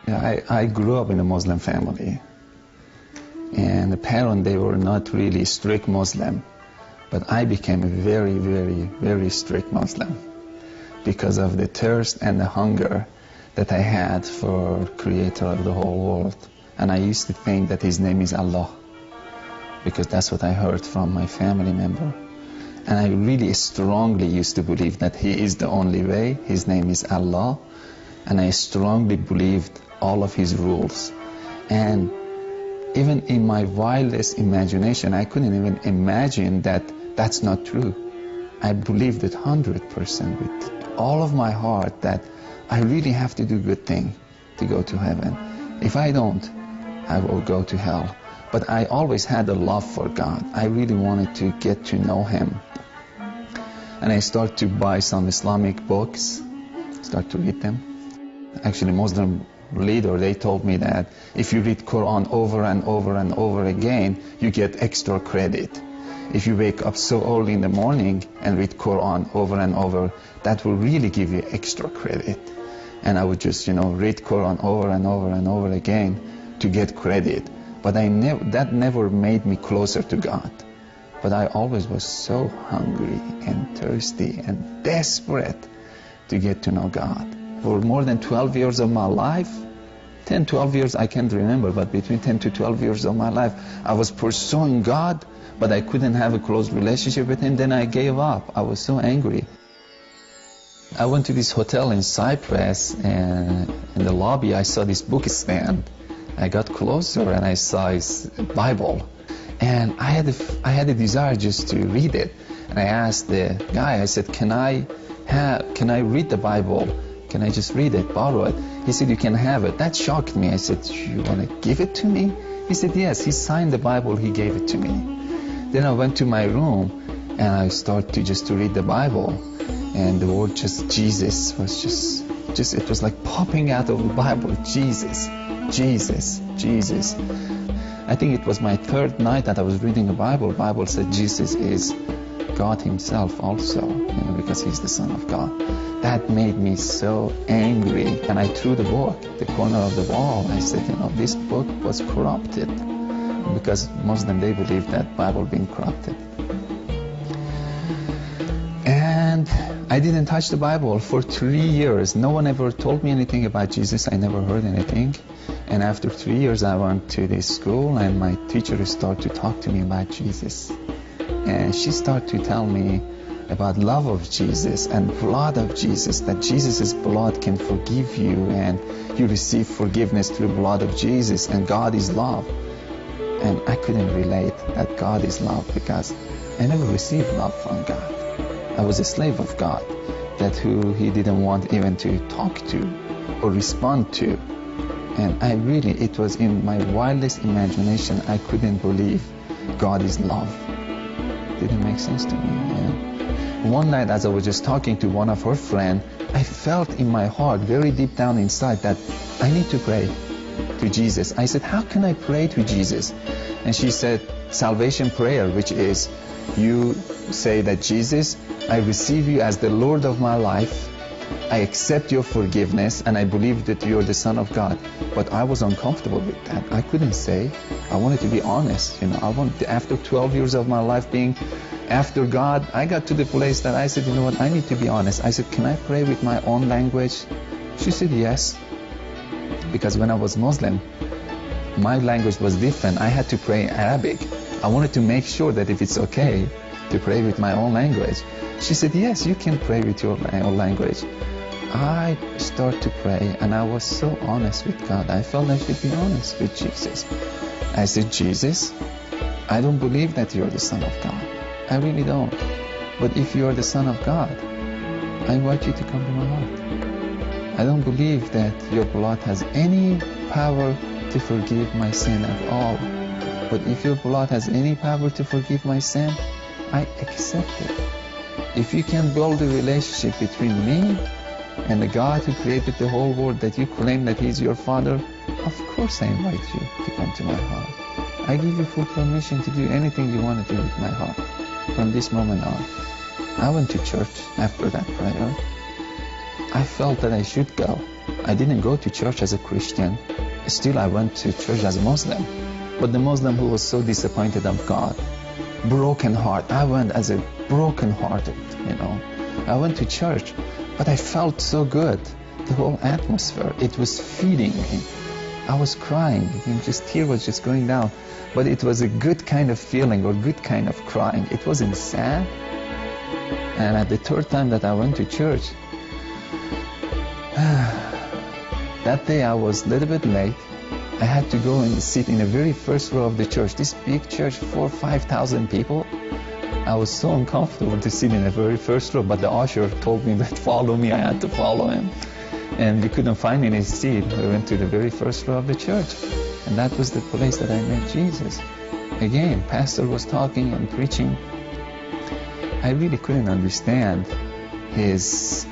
Yeah, I grew up in a Muslim family, and the parents, they were not really strict Muslim, but I became a very, very, very strict Muslim because of the thirst and the hunger that I had for Creator of the whole world. And I used to think that His name is Allah, because that's what I heard from my family member. And I really strongly used to believe that He is the only way, His name is Allah, and I strongly believed all of His rules. And even in my wildest imagination, I couldn't even imagine that that's not true. I believed it 100% with all of my heart that I really have to do good thing to go to heaven. If I don't, I will go to hell. But I always had a love for God. I really wanted to get to know Him. And I started to buy some Islamic books, start to read them. Actually, Muslim leader, they told me that if you read Quran over and over and over again, you get extra credit. If you wake up so early in the morning and read Quran over and over, that will really give you extra credit. And I would just, read Quran over and over and over again to get credit. But that never made me closer to God. But I always was so hungry and thirsty and desperate to get to know God. For more than 12 years of my life, 10, 12 years, I can't remember, but between 10 to 12 years of my life, I was pursuing God, but I couldn't have a close relationship with Him. Then I gave up. I was so angry. I went to this hotel in Cyprus, and in the lobby, I saw this book stand. I got closer and I saw His Bible. And I had a desire just to read it. And I asked the guy, I said, can I read the Bible? Can I just read it, borrow it? He said, you can have it. That shocked me. I said, you want to give it to me? He said, yes. He signed the Bible. He gave it to me. Then I went to my room and I started to read the Bible. And the word just Jesus was just it was like popping out of the Bible. Jesus, Jesus, Jesus. I think it was my third night that I was reading the Bible. The Bible said Jesus is God Himself also, because He's the Son of God. That made me so angry, and I threw the book, the corner of the wall. I said, this book was corrupted, because Muslim, they believe that Bible being corrupted. And I didn't touch the Bible for 3 years. No one ever told me anything about Jesus. I never heard anything. And after 3 years, I went to this school, and my teacher started to talk to me about Jesus. And she started to tell me about love of Jesus and blood of Jesus, that Jesus' blood can forgive you, and you receive forgiveness through the blood of Jesus, and God is love. And I couldn't relate that God is love, because I never received love from God. I was a slave of God, that who He didn't want even to talk to or respond to. And it was in my wildest imagination, I couldn't believe God is love. Didn't make sense to me. One night, as I was just talking to one of her friends, I felt in my heart, very deep down inside, that I need to pray to Jesus. I said, how can I pray to Jesus? And she said, salvation prayer, which is, you say that Jesus, I receive you as the Lord of my life. I accept your forgiveness, and I believe that you're the Son of God. But I was uncomfortable with that. I couldn't say. I wanted to be honest. After 12 years of my life being after God, I got to the place that I said, I need to be honest. I said, can I pray with my own language? She said, yes. Because when I was Muslim, my language was different. I had to pray in Arabic. I wanted to make sure that if it's okay to pray with my own language. She said, yes, you can pray with your own language. I started to pray, and I was so honest with God. I felt I should be honest with Jesus. I said, Jesus, I don't believe that you're the Son of God. I really don't. But if you're the Son of God, I invite you to come to my heart. I don't believe that your blood has any power to forgive my sin at all. But if your blood has any power to forgive my sin, I accept it. If you can build a relationship between me and the God who created the whole world, that you claim that He's your Father, of course I invite you to come to my heart. I give you full permission to do anything you want to do with my heart from this moment on. I went to church after that prayer. I felt that I should go. I didn't go to church as a Christian. Still, I went to church as a Muslim. But the Muslim who was so disappointed of God, broken heart. I went as a broken hearted, I went to church, but I felt so good. The whole atmosphere, it was feeding me. I was crying, tear was just going down. But it was a good kind of feeling or good kind of crying. It wasn't sad. And at the third time that I went to church, that day I was a little bit late. I had to go and sit in the very first row of the church. This big church, 4,000 or 5,000 people. I was so uncomfortable to sit in the very first row, but the usher told me that follow me. I had to follow him. And we couldn't find any seat. We went to the very first row of the church. And that was the place that I met Jesus. Again, pastor was talking and preaching. I really couldn't understand his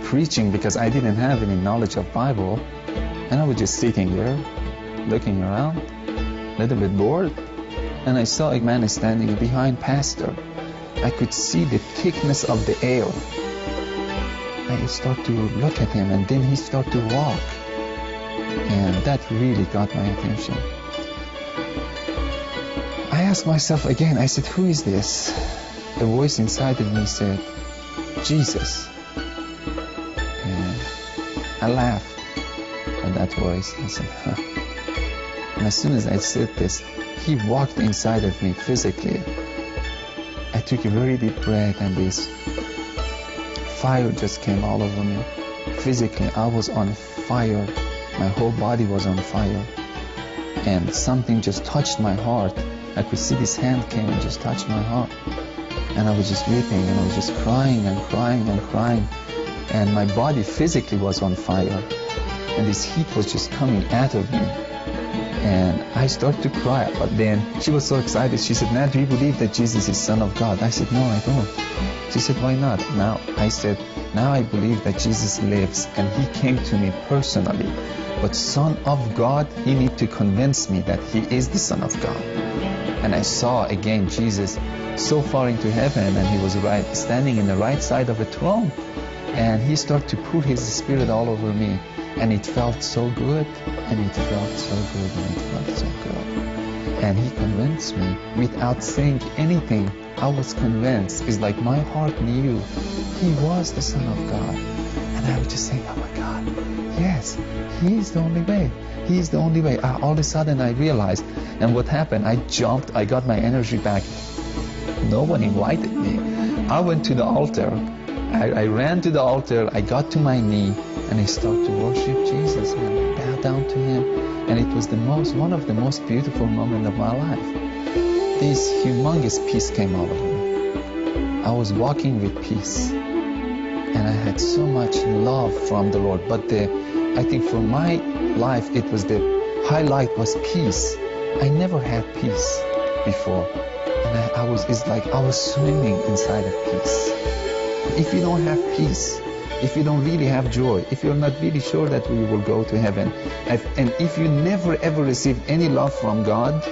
preaching because I didn't have any knowledge of Bible. And I was just sitting there, looking around, a little bit bored. And I saw a man standing behind pastor. I could see the thickness of the air. I started to look at him, and then he started to walk. And that really got my attention. I asked myself again, I said, who is this? A voice inside of me said, Jesus. And I laughed at that voice. I said, huh. And as soon as I said this, he walked inside of me physically. I took a very deep breath, and this fire just came all over me. Physically, I was on fire. My whole body was on fire. And something just touched my heart. I could see this hand came and just touched my heart. And I was just weeping, and I was just crying and crying and crying. And my body physically was on fire. And this heat was just coming out of me. And I started to cry, but then she was so excited. She said, "Now, do you believe that Jesus is Son of God?" I said, "No, I don't." She said, "Why not?" Now I said, "Now I believe that Jesus lives and he came to me personally. But Son of God, he need to convince me that he is the Son of God." And I saw again Jesus so far into heaven, and he was standing in the right side of a throne. And he started to pour his spirit all over me. And it felt so good, and it felt so good, and it felt so good. And he convinced me without saying anything. I was convinced. It's like my heart knew he was the Son of God. And I was just saying, oh my God, yes, he is the only way. He is the only way. All of a sudden I realized, and what happened, I jumped, I got my energy back. No one invited me. I went to the altar. I ran to the altar. I got to my knee. And I started to worship Jesus and bow down to him. And it was one of the most beautiful moments of my life. This humongous peace came over me. I was walking with peace. And I had so much love from the Lord. But I think for my life, it was the highlight was peace. I never had peace before. And it's like I was swimming inside of peace. If you don't have peace, if you don't really have joy, if you're not really sure that we will go to heaven, and if you never ever receive any love from God,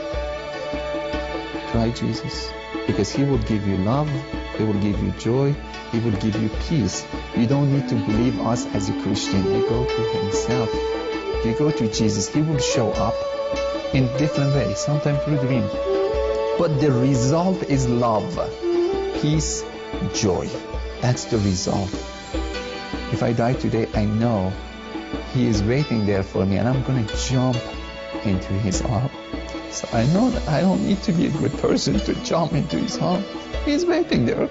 try Jesus. Because he will give you love, he will give you joy, he will give you peace. You don't need to believe us as a Christian. You go to himself. You go to Jesus. He will show up in different ways, sometimes through dreams. But the result is love, peace, joy. That's the result. If I die today, I know he is waiting there for me, and I'm going to jump into his arms. So I know that I don't need to be a good person to jump into his arms. He's waiting there.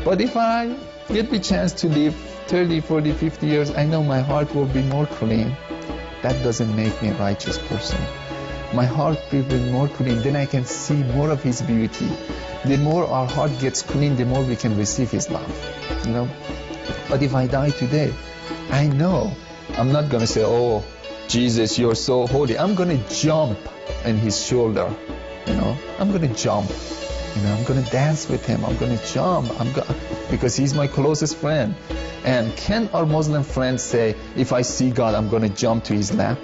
But if I get the chance to live 30, 40, 50 years, I know my heart will be more clean. That doesn't make me a righteous person. My heart will be more clean, then I can see more of his beauty. The more our heart gets clean, the more we can receive his love. But if I die today, I know I'm not going to say, "Oh, Jesus, you're so holy." I'm going to jump on his shoulder. I'm going to jump. I'm going to dance with him. I'm going to jump. Because he's my closest friend. And can our Muslim friends say, if I see God, I'm going to jump to his lap?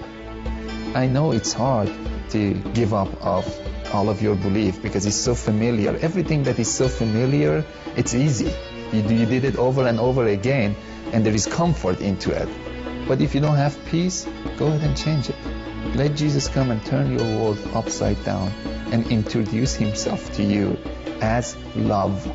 I know it's hard to give up of all of your belief because it's so familiar. Everything that is so familiar, it's easy. You did it over and over again, and there is comfort into it. But if you don't have peace, go ahead and change it. Let Jesus come and turn your world upside down and introduce himself to you as love.